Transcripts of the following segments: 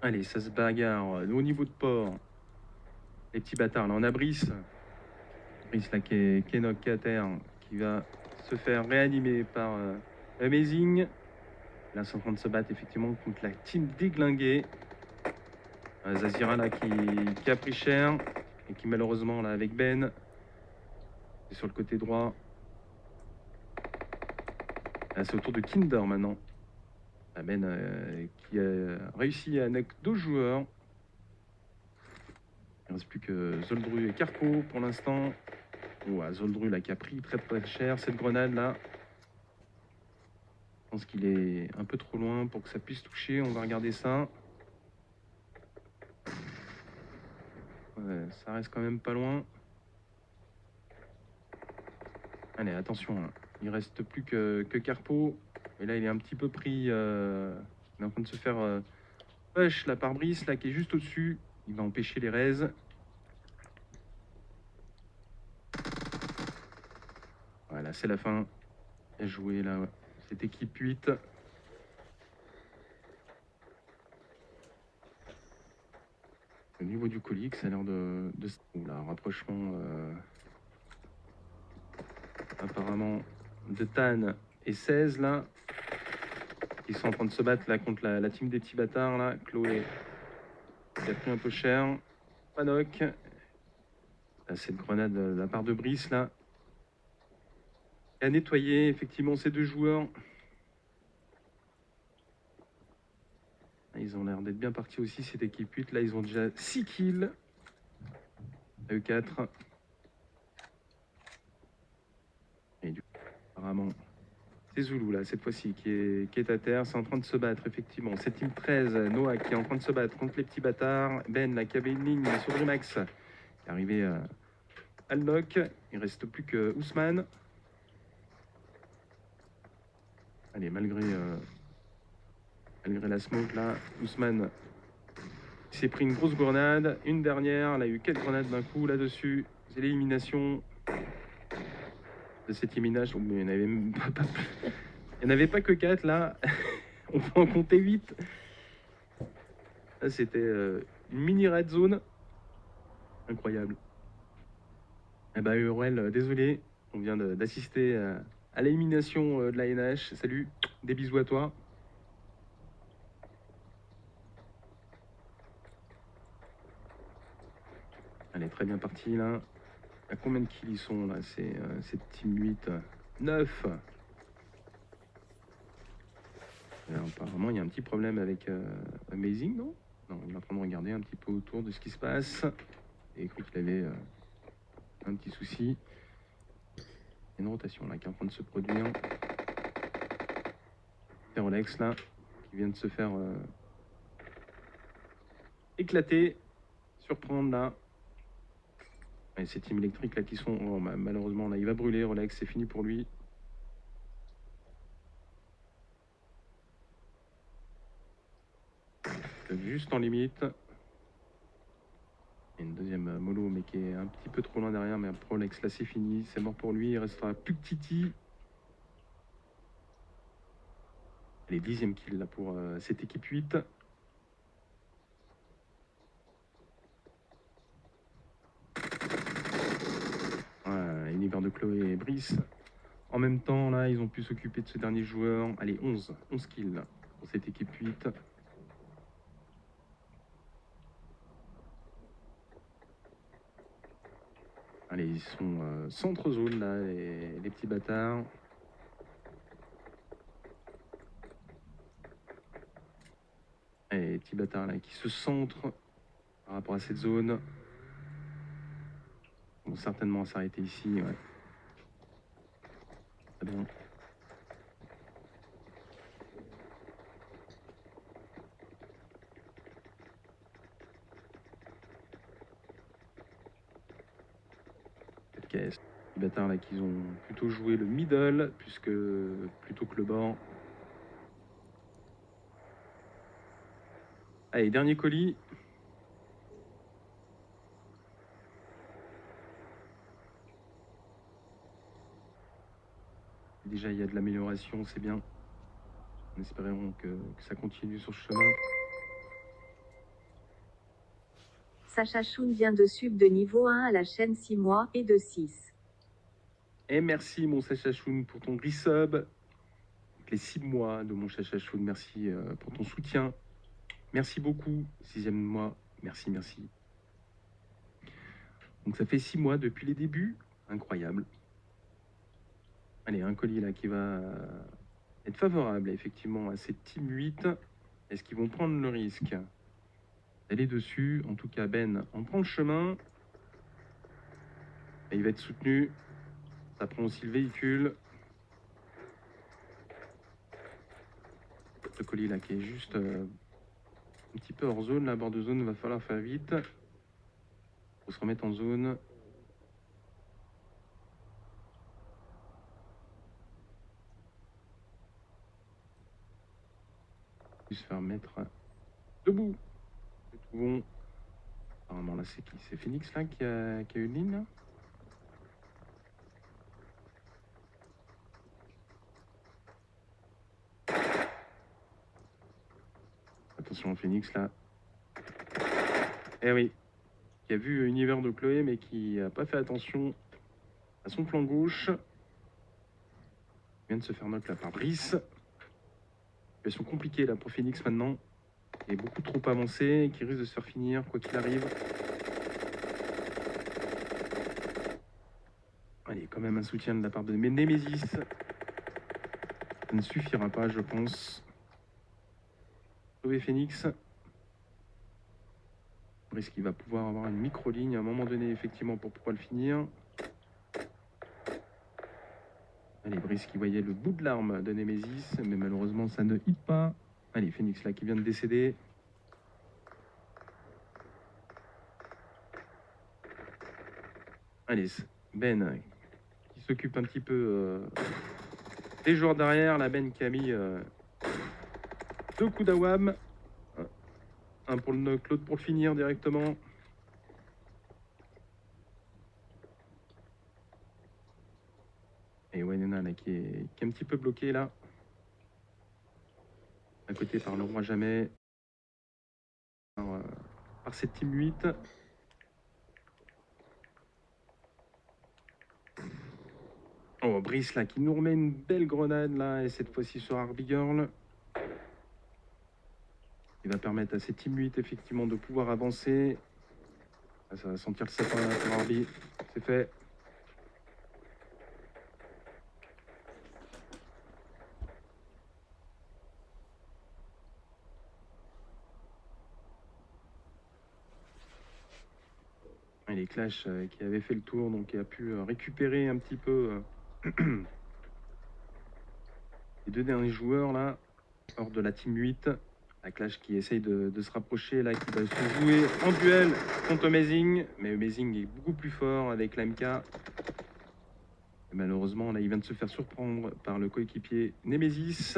Allez, ça se bagarre au niveau de port. Les petits bâtards, là, on a Brice. Brice, là, qui est knocké à terre, qui va se faire réanimer par Amazing. Là, ils sont en train de se battre, effectivement, contre la team déglinguée. Zazira, là, qui a pris cher. Et qui, malheureusement, là, avec Ben, est sur le côté droit. Là, c'est au tour de Kinder, maintenant. Ben, qui a réussi à knock 2 joueurs. Il ne reste plus que Zoldru et Carco pour l'instant. Oh, Zoldru là qui a pris très très cher cette grenade là. Je pense qu'il est un peu trop loin pour que ça puisse toucher. On va regarder ça. Ouais, ça reste quand même pas loin. Allez, attention. Là. Il reste plus que Carpo. Et là, il est un petit peu pris. Il est en train de se faire push là par Brice là qui est juste au-dessus. Il va empêcher les raises. Voilà, c'est la fin. Bien joué là. Cette équipe 8. Au niveau du colis, ça a l'air de... Oula, rapprochement apparemment de Tan et 16 là. Ils sont en train de se battre là contre la team des petits bâtards là. Chloé qui a pris un peu cher. Panoc. Là, cette grenade de la part de Brice là. Et a nettoyé effectivement ces deux joueurs. Ils ont l'air d'être bien partis aussi cette équipe 8. Là ils ont déjà 6 kills. À eux 4. Et du coup, apparemment, c'est Zulu là cette fois-ci qui est à terre. C'est en train de se battre effectivement. C'est team 13. Noah qui est en train de se battre contre les petits bâtards. Ben là qui avait une ligne sur Brimax. Qui est arrivé à le knock. Il reste plus que Ousmane. Allez, malgré la smoke là, Ousmane s'est pris une grosse grenade, une dernière, il a eu 4 grenades d'un coup là-dessus. C'est l'élimination de cet éliminage. Mais il n'y en avait même pas, il n'y en avait pas que 4 là. On peut en compter 8. Là, c'était une mini red zone. Incroyable. Eh ben, Urel, désolé, on vient d'assister à l'élimination de la NH. Salut, des bisous à toi. Elle est très bien partie là. À combien de kills ils sont là? C'est team 8. 9. Apparemment, il y a un petit problème avec Amazing, non? Non, il est en train de regarder un petit peu autour de ce qui se passe. Et il cru qu'il avait un petit souci. Il y a une rotation là qui est en train de se produire. C'est Rolex là, qui vient de se faire éclater, surprendre là. Et ces teams électriques là qui sont... Oh, bah, malheureusement, là, il va brûler, Rolex, c'est fini pour lui. Juste en limite. Et une deuxième mollo, mais qui est un petit peu trop loin derrière. Mais Rolex, là, c'est fini. C'est mort pour lui. Il restera plus que Titi. Les 10e kill là pour cette équipe 8. Voilà, univers de Chloé et Brice. En même temps, là, ils ont pu s'occuper de ce dernier joueur. Allez, 11 kills pour cette équipe 8. Allez, ils sont centre zone, là, les petits bâtards. Allez, les petits bâtards, là, qui se centrent par rapport à cette zone. Ils vont certainement s'arrêter ici, ouais. Très bien. Cette caisse. Les bâtards, là, qui ont plutôt joué le middle, plutôt que le bord. Allez, dernier colis. Déjà, il y a de l'amélioration, c'est bien. En espérant que ça continue sur ce chemin. Sacha Choun vient de sub de niveau 1 à la chaîne 6 mois et de 6. Et merci mon Sachachoun pour ton resub. Les 6 mois de mon Sachachoun, merci pour ton soutien. Merci beaucoup, 6e mois, merci, merci. Donc ça fait 6 mois depuis les débuts, incroyable. Allez, un colis là qui va être favorable effectivement à cette Team 8. Est-ce qu'ils vont prendre le risque d'aller dessus? En tout cas, Ben en prend le chemin. Et il va être soutenu. Ça prend aussi le véhicule. Le colis là qui est juste un petit peu hors zone, là, bord de zone, il va falloir faire vite. Faut se remettre en zone. Puis se faire mettre debout. C'est tout bon. Apparemment là c'est qui? C'est Phoenix là qui a une ligne là. Attention Phoenix là. Eh oui. Qui a vu Univers de Chloé mais qui n'a pas fait attention à son flanc gauche. Il vient de se faire knock là par Brice. Situation compliquée là pour Phoenix maintenant. Il est beaucoup trop avancé, qui risque de se faire finir quoi qu'il arrive. Allez, quand même un soutien de la part de Nemesis. Ça ne suffira pas, je pense. Sauver Phoenix. Brice qui va pouvoir avoir une micro-ligne à un moment donné, effectivement, pour pouvoir le finir. Allez, Brice qui voyait le bout de l'arme de Nemesis, mais malheureusement, ça ne hit pas. Allez, Phoenix là qui vient de décéder. Allez, Ben qui s'occupe un petit peu des joueurs derrière. La Ben qui a mis 2 coups d'awam. Un pour le knock, l'autre pour le finir directement. Et Wenena là qui est un petit peu bloqué là. À côté par le roi jamais. Par cette team 8. Oh, Brice là qui nous remet une belle grenade là, et cette fois-ci sur Harby Girl. Il va permettre à cette team 8 effectivement de pouvoir avancer. Ah, ça va sentir le sapin là sur Harby. C'est fait. Et les Clash qui avaient fait le tour, donc qui a pu récupérer un petit peu les 2 derniers joueurs là, hors de la team 8. La Clash qui essaye de se rapprocher là, qui va se jouer en duel contre Amazing. Mais Amazing est beaucoup plus fort avec l'AMK. Et malheureusement, là, il vient de se faire surprendre par le coéquipier Nemesis.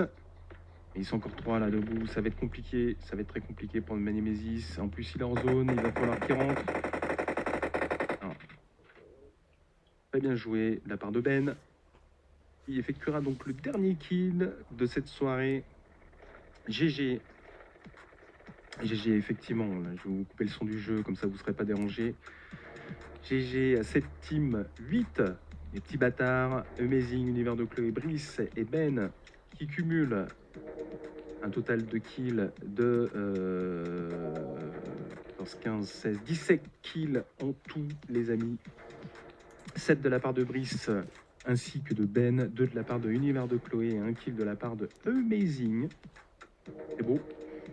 Et ils sont encore 3 là debout. Ça va être compliqué. Ça va être très compliqué pour le Nemesis. En plus, il est en zone. Il va falloir qu'il rentre. Alors, très bien joué de la part de Ben. Il effectuera donc le dernier kill de cette soirée. GG. GG, effectivement, là, je vais vous couper le son du jeu, comme ça vous ne serez pas dérangés. GG à cette team 8, les petits bâtards, Amazing, Univers de Chloé, Brice et Ben, qui cumulent un total de kills de 14, 15, 16, 17 kills en tout, les amis. 7 de la part de Brice, ainsi que de Ben, 2 de la part de Univers de Chloé et 1 kill de la part de Amazing. C'est beau.